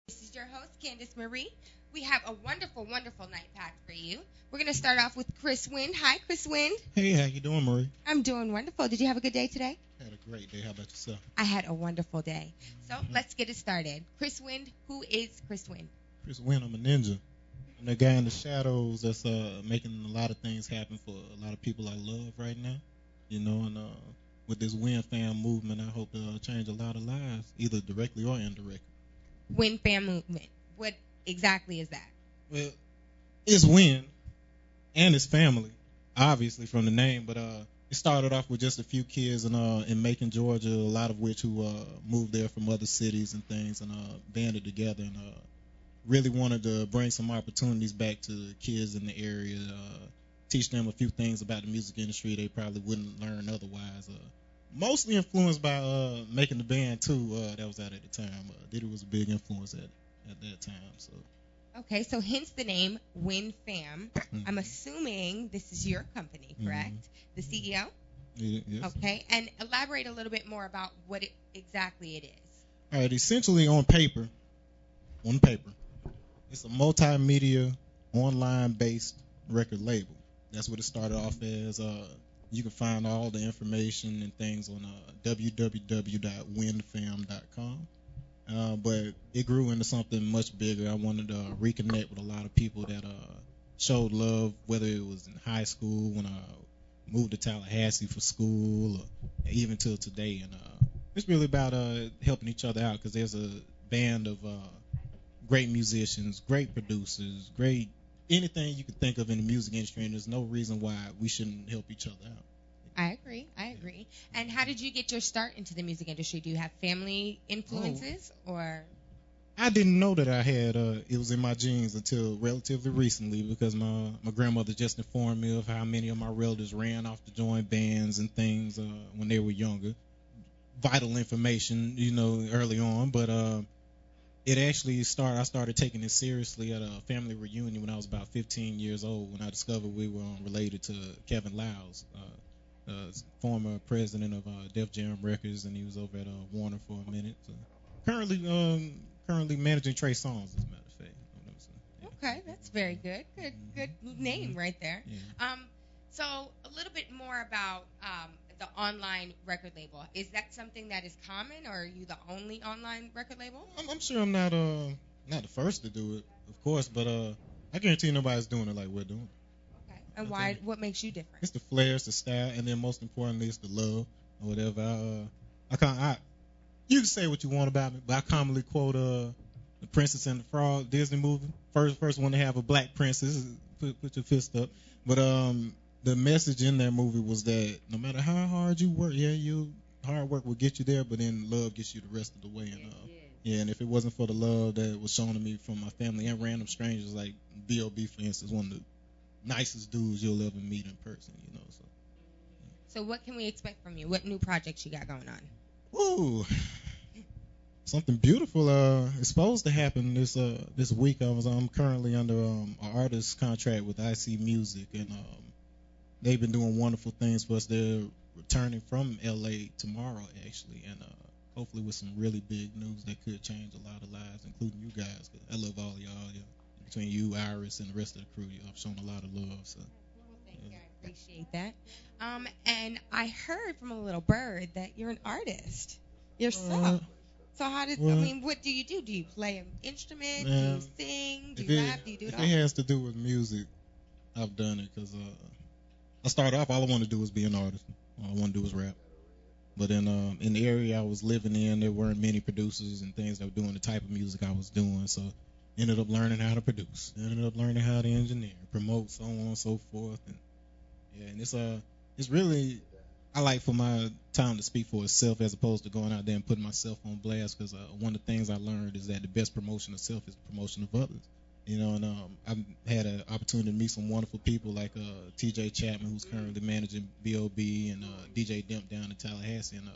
This is your host, Candace Marie. We have a wonderful, wonderful night packed for you. We're going to start off with Chris Wind. Hi, Chris Wind. Hey, how you doing, Marie? I'm doing wonderful. Did you have a good day today? Had a great day. How about yourself? I had a wonderful day. So let's get it started. Chris Wind, who is Chris Wind? Chris Wind, I'm a ninja. I'm the guy in the shadows that's making a lot of things happen for a lot of people I love right now. And with this Wind Fam movement, I hope to change a lot of lives, either directly or indirectly. Wind Fam movement. What exactly is that? Well, it's Wind and his family, obviously from the name, but it started off with just a few kids in Macon, Georgia, a lot of which who moved there from other cities and things, and banded together and really wanted to bring some opportunities back to kids in the area, teach them a few things about the music industry they probably wouldn't learn otherwise. Mostly influenced by making the band too. That was out at the time. Diddy was a big influence at that time. So. Okay, so hence the name Wind Fam. Mm-hmm. I'm assuming this is your company, correct? Mm-hmm. The CEO? Yes. Okay, and elaborate a little bit more about what exactly it is. All right, essentially on paper, it's a multimedia, online-based record label. That's what it started off as. You can find all the information and things on www.windfam.com. But it grew into something much bigger. I wanted to reconnect with a lot of people that showed love, whether it was in high school, when I moved to Tallahassee for school, or even till today. And it's really about helping each other out, because there's a band of great musicians, great producers, great anything you could think of in the music industry, and there's no reason why we shouldn't help each other out. I agree. And how did you get your start into the music industry? Do you have family influences, or? I didn't know that I had it was in my genes until relatively recently, because my grandmother just informed me of how many of my relatives ran off to join bands and things when they were younger. Vital information, early on, but it actually started. I started taking it seriously at a family reunion when I was about 15 years old, when I discovered we were related to Kevin Liles, former president of Def Jam Records, and he was over at Warner for a minute. So currently managing Trey Songz, as a matter of fact. Okay, that's very good. Good name right there. Yeah. So a little bit more about the online record label. Is that something that is common, or are you the only online record label? I'm sure I'm not the first to do it, of course, but I guarantee nobody's doing it like we're doing. Okay. And why? What makes you different? It's the flair, it's the style, and then most importantly, it's the love or whatever. You can say what you want about me, but I commonly quote The Princess and the Frog Disney movie. First one to have a black princess. Put your fist up. But the message in that movie was that no matter how hard you work, hard work will get you there, but then love gets you the rest of the way. And if it wasn't for the love that was shown to me from my family and random strangers, like B.O.B., for instance, one of the nicest dudes you'll ever meet in person, So what can we expect from you? What new projects you got going on? Ooh, something beautiful is supposed to happen this week. I'm currently under an artist contract with IC Music, and they've been doing wonderful things for us. They're returning from LA tomorrow, actually, and hopefully with some really big news that could change a lot of lives, including you guys. I love all y'all. Between you, Iris, and the rest of the crew, y'all have shown a lot of love. So. Thank you. I appreciate that. And I heard from a little bird that you're an artist yourself. So what do you do? Do you play an instrument? Do you sing? Do you rap? Do you do it all? If it has to do with music, I've done it, because I started off, all I wanted to do was be an artist. All I wanted to do was rap. But in the area I was living in, there weren't many producers and things that were doing the type of music I was doing. So ended up learning how to produce. Ended up learning how to engineer, promote, so on and so forth. And it's really, I like for my time to speak for itself as opposed to going out there and putting myself on blast, because one of the things I learned is that the best promotion of self is the promotion of others. And I've had an opportunity to meet some wonderful people like TJ Chapman, who's currently managing B.O.B., and DJ Demp down in Tallahassee. And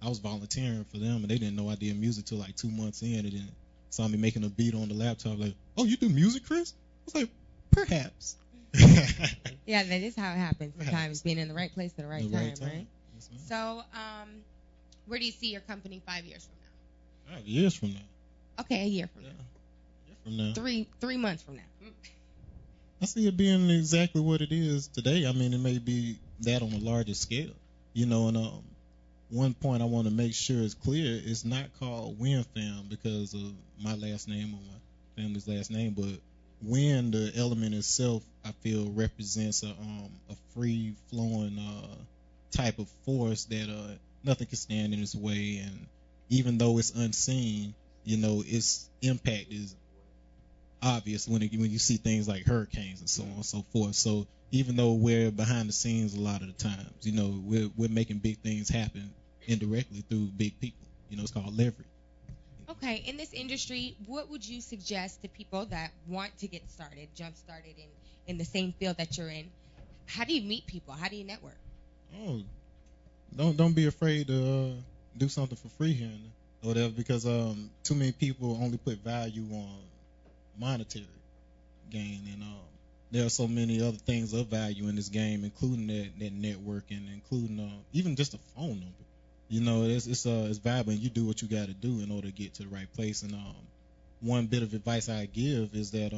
I was volunteering for them, and they didn't know I did music till like 2 months in, and then saw me making a beat on the laptop, like, "Oh, you do music, Chris?" I was like, "Perhaps." Yeah, that is how it happens sometimes, being in the right place at the right time, right? Yes, ma'am. So, where do you see your company 5 years from now? 5 years from now. Okay, a year from now. from now. 3 months from now. I see it being exactly what it is today. I mean, it may be that on a larger scale, and one point I want to make sure is clear. It's not called WinFam because of my last name or my family's last name, but Win, the element itself, I feel represents a free flowing type of force that nothing can stand in its way, and even though it's unseen, its impact is obvious when you see things like hurricanes and so on and so forth. So even though we're behind the scenes a lot of the times, we're making big things happen indirectly through big people. It's called leverage. Okay, in this industry, what would you suggest to people that want to get started, jump started in the same field that you're in? How do you meet people? How do you network? Oh, don't be afraid to do something for free here or whatever, because too many people only put value on monetary gain, and there are so many other things of value in this game, including that networking, including even just a phone number. It's valuable, and you do what you got to do in order to get to the right place. And one bit of advice I give is that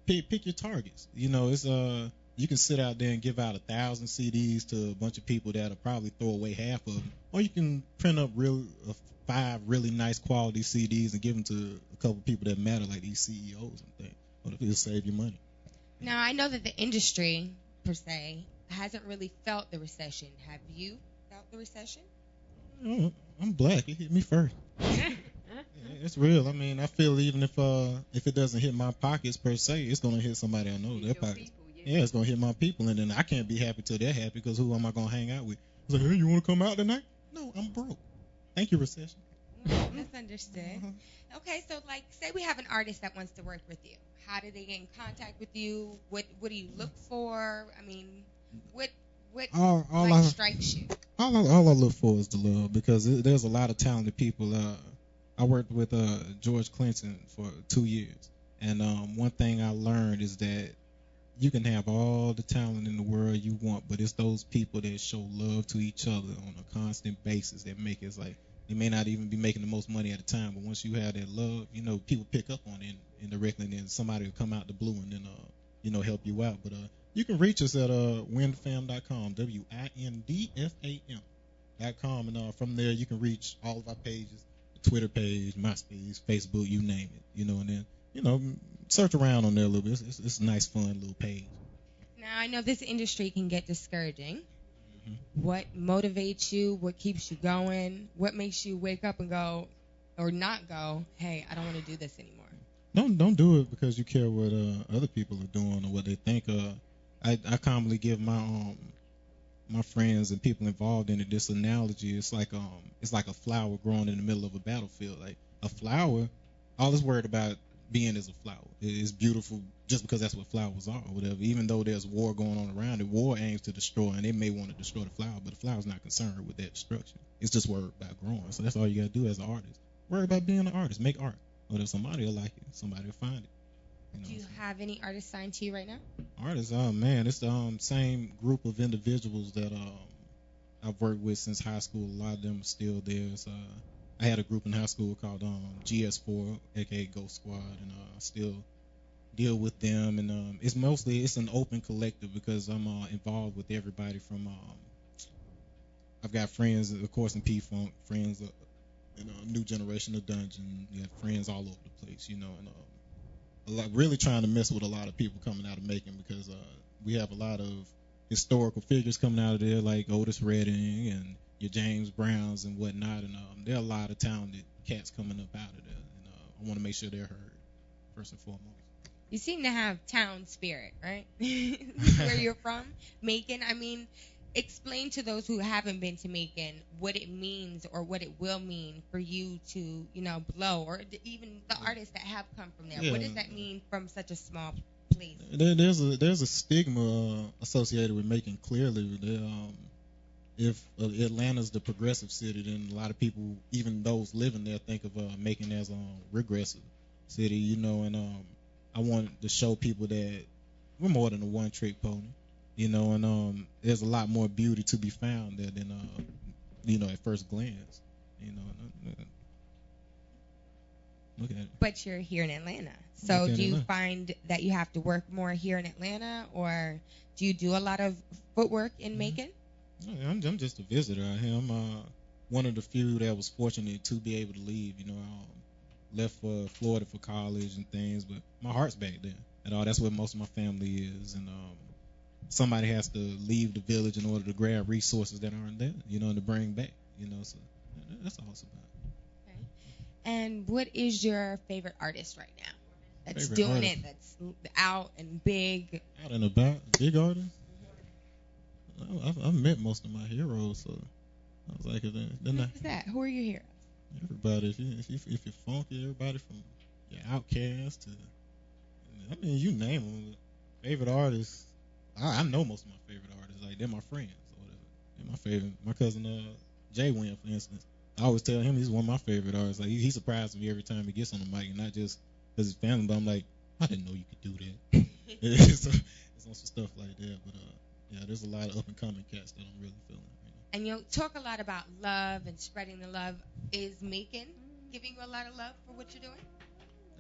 pick your targets. It's you can sit out there and give out 1,000 CDs to a bunch of people that'll probably throw away half of them, or you can print up 5 really nice quality CDs and give them to a couple people that matter, like these CEOs and things. What if it'll save you money? Now, I know that the industry, per se, hasn't really felt the recession. Have you felt the recession? I'm black. It hit me first. It's real. I mean, I feel even if it doesn't hit my pockets per se, it's gonna hit somebody I know, their pockets. People, yeah, it's gonna hit my people, and then I can't be happy till they're happy, because who am I gonna hang out with? It's like, hey, you want to come out tonight? No, I'm broke. Thank you, recession. That's understood. Okay, so like, say we have an artist that wants to work with you. How do they get in contact with you? What do you look for? I mean, what strikes you? All I look for is the love, because there's a lot of talented people. I worked with George Clinton for 2 years, and one thing I learned is that you can have all the talent in the world you want, but it's those people that show love to each other on a constant basis that make it like, they may not even be making the most money at a time, but once you have that love, people pick up on it indirectly, and then somebody will come out the blue and then help you out. But you can reach us at windfam.com, WINDFAM.com, and from there you can reach all of our pages, the Twitter page, MySpace, Facebook, you name it, and then search around on there a little bit. It's a nice, fun little page. Now, I know this industry can get discouraging. Mm-hmm. What motivates you? What keeps you going? What makes you wake up and go, or not go, hey, I don't want to do this anymore? Don't do it because you care what other people are doing or what they think. I commonly give my friends and people involved in it this analogy. It's like a flower growing in the middle of a battlefield. Like a flower, all it's worried about being is a flower. It's beautiful just because that's what flowers are or whatever. Even though there's war going on around it, war aims to destroy, and they may want to destroy the flower, but the flower's not concerned with that destruction. It's just worried about growing. So that's all you got to do as an artist. Worry about being an artist. Make art. Or if somebody will like it, somebody will find it. Do you have any artists signed to you right now? Artists, man, it's the same group of individuals that I've worked with since high school. A lot of them are still there. I had a group in high school called GS4, aka Ghost Squad, and I still deal with them. And it's an open collective because I'm involved with everybody from I've got friends, of course, in P-Funk, friends in New Generation of Dungeon. You have friends all over the place, and really trying to mess with a lot of people coming out of Macon, because we have a lot of historical figures coming out of there, like Otis Redding and your James Browns and whatnot, and there are a lot of talented cats coming up out of there, and I want to make sure they're heard first and foremost. You seem to have town spirit, right? Where you're from, Macon. I mean, explain to those who haven't been to Macon what it means or what it will mean for you to, blow, or even the artists that have come from there. Yeah. What does that mean from such a small place? There's a stigma associated with Macon. Clearly, if Atlanta's the progressive city, then a lot of people, even those living there, think of Macon as a regressive city, and I want to show people that we're more than a one-trick pony, and there's a lot more beauty to be found there than, at first glance, Look at it. But you're here in Atlanta. So do you find that you have to work more here in Atlanta, or do you do a lot of footwork in Macon? No, I'm just a visitor out here. I'm one of the few that was fortunate to be able to leave. You know, I left for Florida for college and things, but my heart's back there. And all that's where most of my family is. And somebody has to leave the village in order to grab resources that aren't there, you know, and to bring back, you know. So that's awesome. Okay. And what is your favorite artist right now that's Favorite doing artist? it, that's out and big? Out and about, big artist. I've met most of my heroes, so I was like, Who's that? Who are your heroes? everybody. If you're funky, everybody from your Outkast to, I mean, you name them. Favorite artists. I know most of my favorite artists. Like, they're my friends or whatever. They're my favorite. My cousin Jay Wynn, for instance. I always tell him he's one of my favorite artists. Like, he surprises me every time he gets on the mic, and not just because his family, but I'm like, I didn't know you could do that. It's on some stuff like that. But yeah, there's a lot of up and coming cats that I'm really feeling. You know? And you talk a lot about love and spreading the love. Is Macon giving you a lot of love for what you're doing?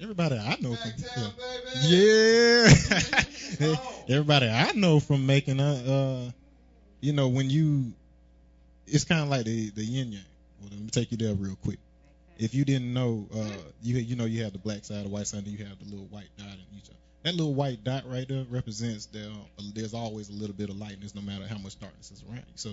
Everybody I know from yeah. Everybody I know from Macon, you know, when you, it's kind of like the yin yang. Well, let me take you there real quick. If you didn't know, you know you have the black side, the white side, and you have the little white dot in each other. That little white dot right there represents there's always a little bit of lightness, no matter how much darkness is around you. So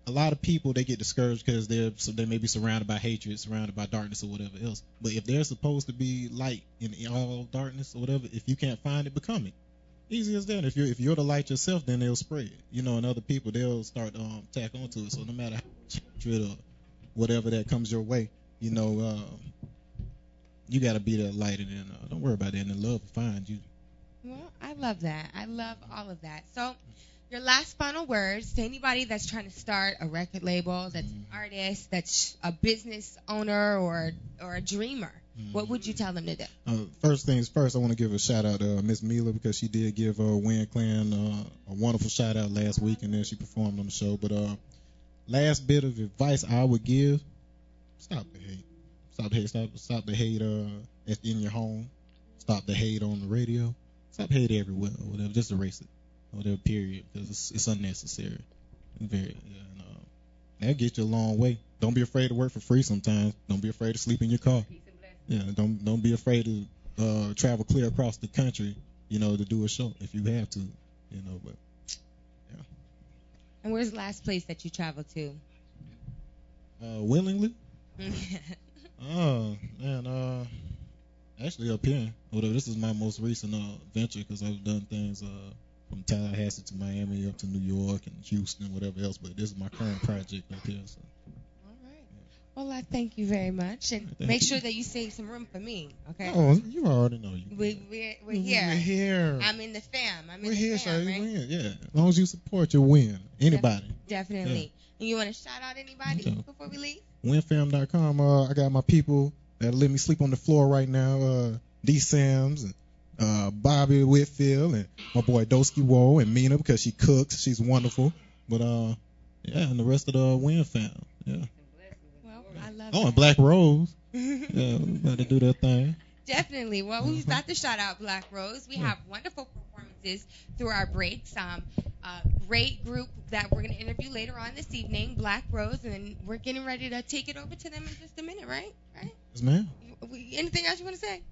a lot of people, they get discouraged because they may be surrounded by hatred, surrounded by darkness or whatever else. But if there's supposed to be light in all darkness or whatever, if you can't find it, become it. Easy as that. If you're the light yourself, then they'll spread. You know, and other people, they'll start tack onto it. So no matter how much hatred or whatever that comes your way, you know, you got to be that light, and then don't worry about it, and then love will find you. Well, I love that. I love all of that. So your last final words to anybody that's trying to start a record label, that's an artist, that's a business owner or a dreamer, what would you tell them to do? First things first, I want to give a shout out to Miss Mila, because she did give Wynn Clan a wonderful shout out last week, and then she performed on the show. But last bit of advice I would give: stop the hate. Stop the hate. Stop the hate in your home. Stop the hate on the radio. Stop hate everywhere or whatever. Just erase it. Whatever, period, because it's unnecessary. That'll get you a long way. Don't be afraid to work for free sometimes. Don't be afraid to sleep in your car. Yeah, don't be afraid to travel clear across the country, you know, to do a show if you have to, you know. But yeah. And where's the last place that you traveled to? Willingly. Oh man, actually up here. Whatever. This is my most recent venture, because I've done things from Tallahassee to Miami up to New York and Houston, whatever else. But this is my current project up here. So. All right. Well, I thank you very much, and make sure that you save some room for me. Okay. Oh, you already know you. We're here. We're here. I'm in the fam. We're here, so you right? win. Yeah. As long as you support, you win. Anybody. Definitely. Yeah. And you want to shout out anybody before we leave? WinFam.com. I got my people that let me sleep on the floor right now. D. Sams and Bobby Whitfield and my boy Dosky Woe and Mina, because she cooks. She's wonderful. But yeah, and the rest of the WinFam. Yeah. Well, I love Oh, that. and Black Rose. Yeah, we about to do that thing. Definitely. Well, we've got to shout out Black Rose. We have wonderful performances through our breaks. Great group that we're going to interview later on this evening, Black Rose, and we're getting ready to take it over to them in just a minute, right? Yes, ma'am. Anything else you want to say?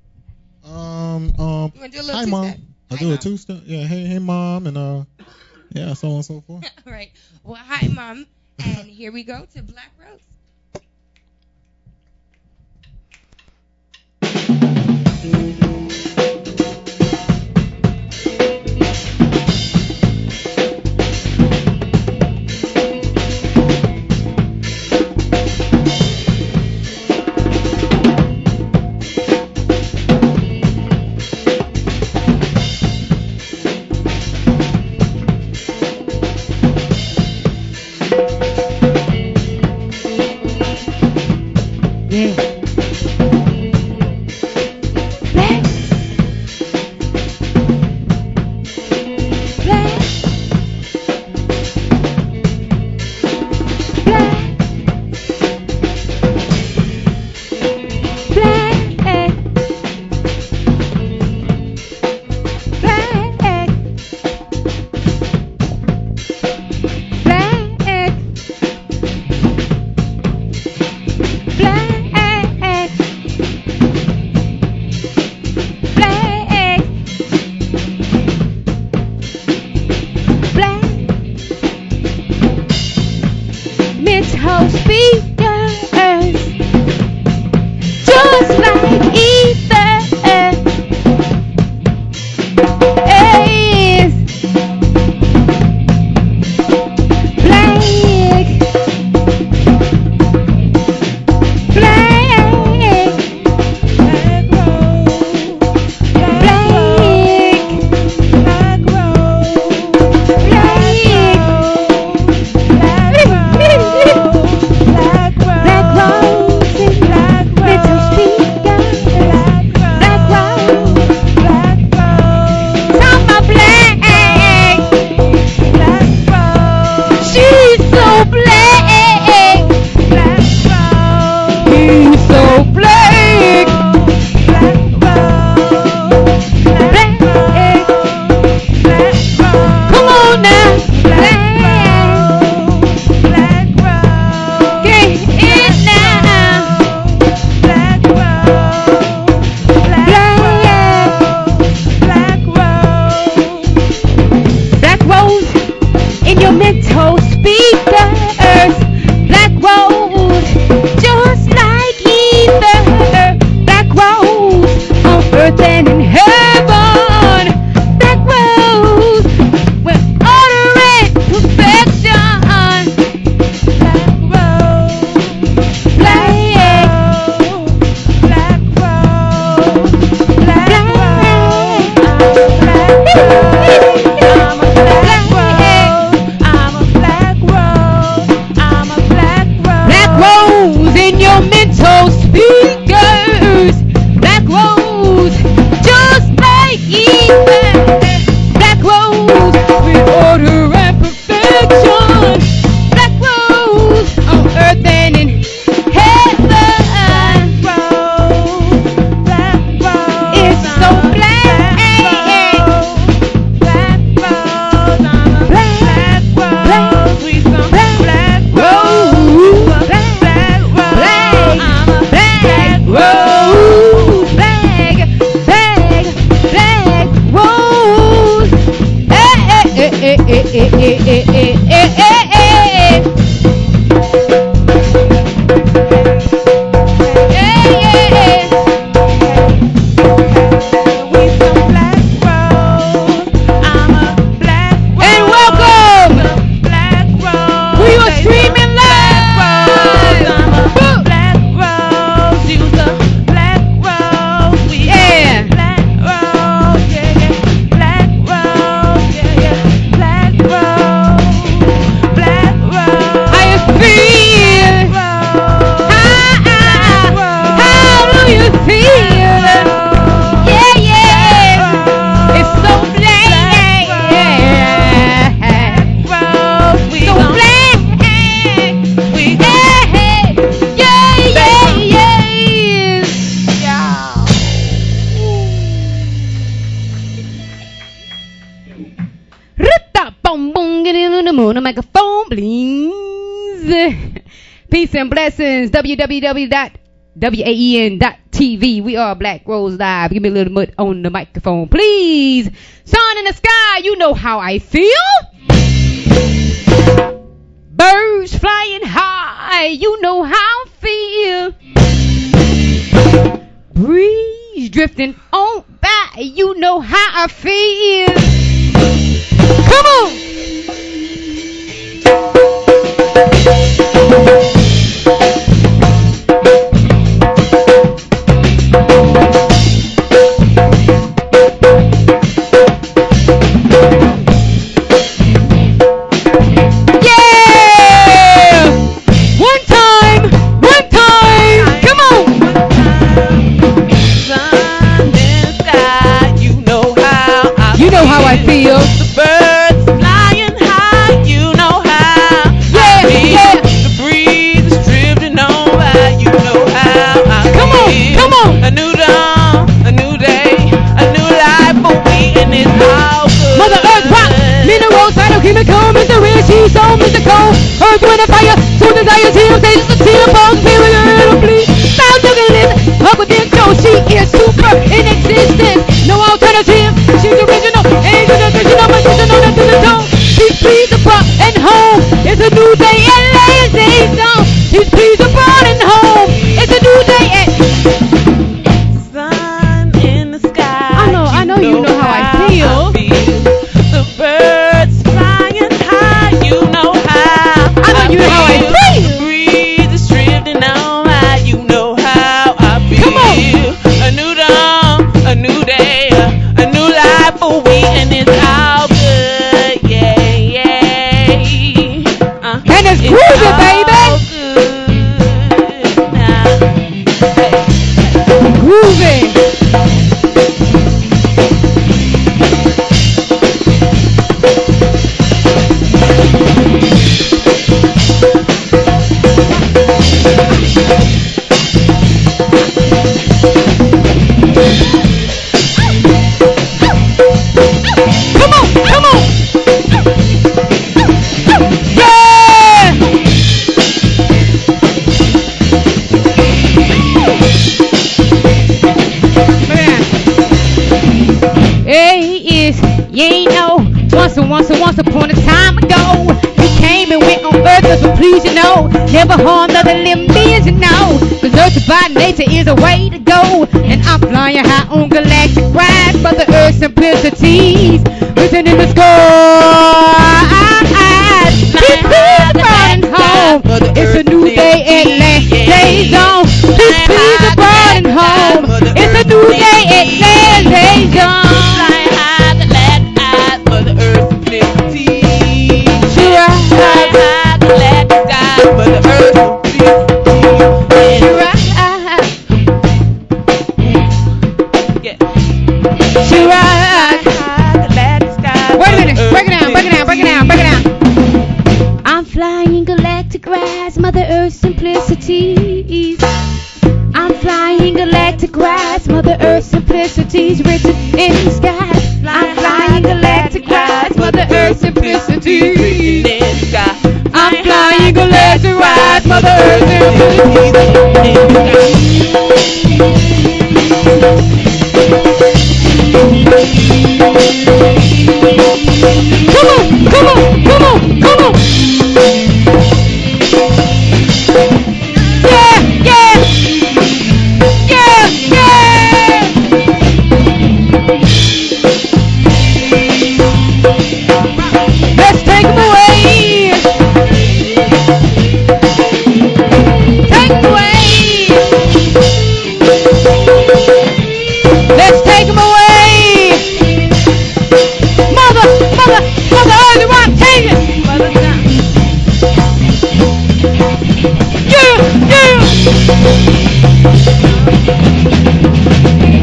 You want to do a little hi, two-step? Mom. I do Mom. a two-step. Yeah, hey, Mom, and yeah, so on and so forth. All right. Well, hi, Mom. And here we go to Black Rose. Black rose in your mental speakers. Black rose, just like Eve. Black rose, with order and perfection. Black rose, on earth and in heaven. It's so black. Black rose, black rose, we some black rose. Black rose, black rose. And welcome. We are streaming live. Yeah. How you feel? How do you feel? Yeah, yeah. It's so black. So black. Boom, boom, get in the moon, a microphone, please. Peace and blessings. www.waen.tv. We are Black Rose Live. Give me a little mud on the microphone, please. Sun in the sky, you know how I feel. Birds flying high, you know how I feel. Breeze drifting on by, you know how I feel. Come on! Yeah! One time! Come on! Sun in the sky, you know how I feel. The birds flying high, you know how I feel. The breeze is drifting on by, you know how I feel. Come on. A new dawn, a new day, a new life for we, and it's all good. Mother Earth rock, minerals, phytochemical, Mr. Rich, she's so Mr. Cold. Earth, wind, and fire, soon as I tear, stages of tear, bones, period, it'll bleed. Sound juggling, up within show, she is super in existence. No alternative, she's original, angel, original, medicinal, to the tone. She's pleased, abroad, and home. It's a new day and lazy zone. She's pleased, abroad, and home. It's a new day and sun in the sky. I know you know how I feel. The birds flying high, you know how I know you know how I feel. The breeze is drifting on by, you know how I feel. Come on. A new dawn, a new day, a new life for we, and it's all good. Yeah, yeah. And it's groovy, baby. Good now. Groovy. Come on. Yeah. Hey, you ain't know. Once upon a time ago, you came and went on earth, that's what please you know. Never harmed other living beings, you know. Cause nurtured by nature is a way to go. And I'm flying high on galactic ride, but the earth's simplicities written in the skies. Keep riding home. It's a new day at last. Days on. Keep riding home. It's a new day at last. Days on. Flying high, galactic She rocks. Wait a minute. Break it down. Break it down. Break it down. Break it down. I'm flying galactic rise, Mother Earth simplicities. I'm flying galactic rise, Mother Earth simplicities written in the skies. I'm flying galactic rise, Mother Earth simplicities. I'm flying galactic rise, Mother Earth Come on, come on, come on, come on. Yeah, yeah, yeah, yeah. Let's take them away. Take them away. Let's take them away. Mother Earth, rock, take it. Yeah, yeah.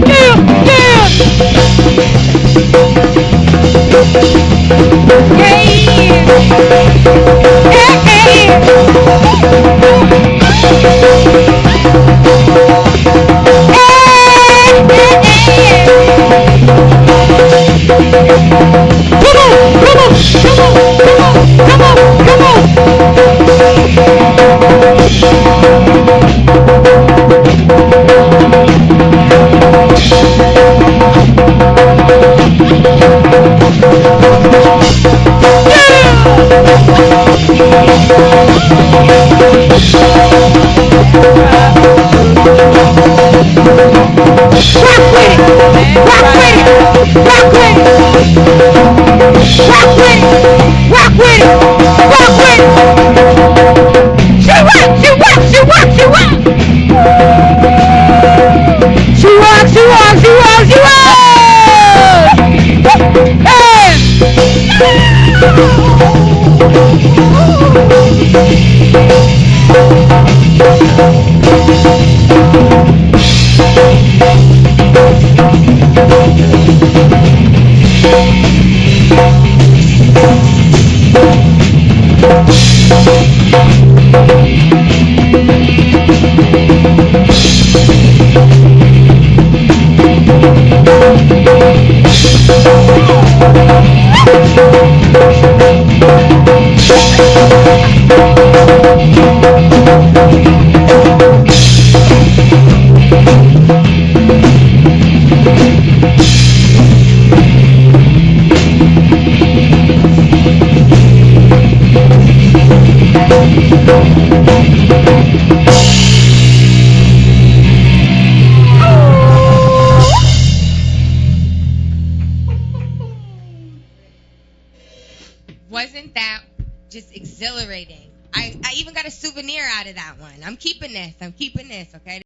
Yeah, yeah. Wasn't that just exhilarating? I even got a souvenir out of that one. I'm keeping this, okay?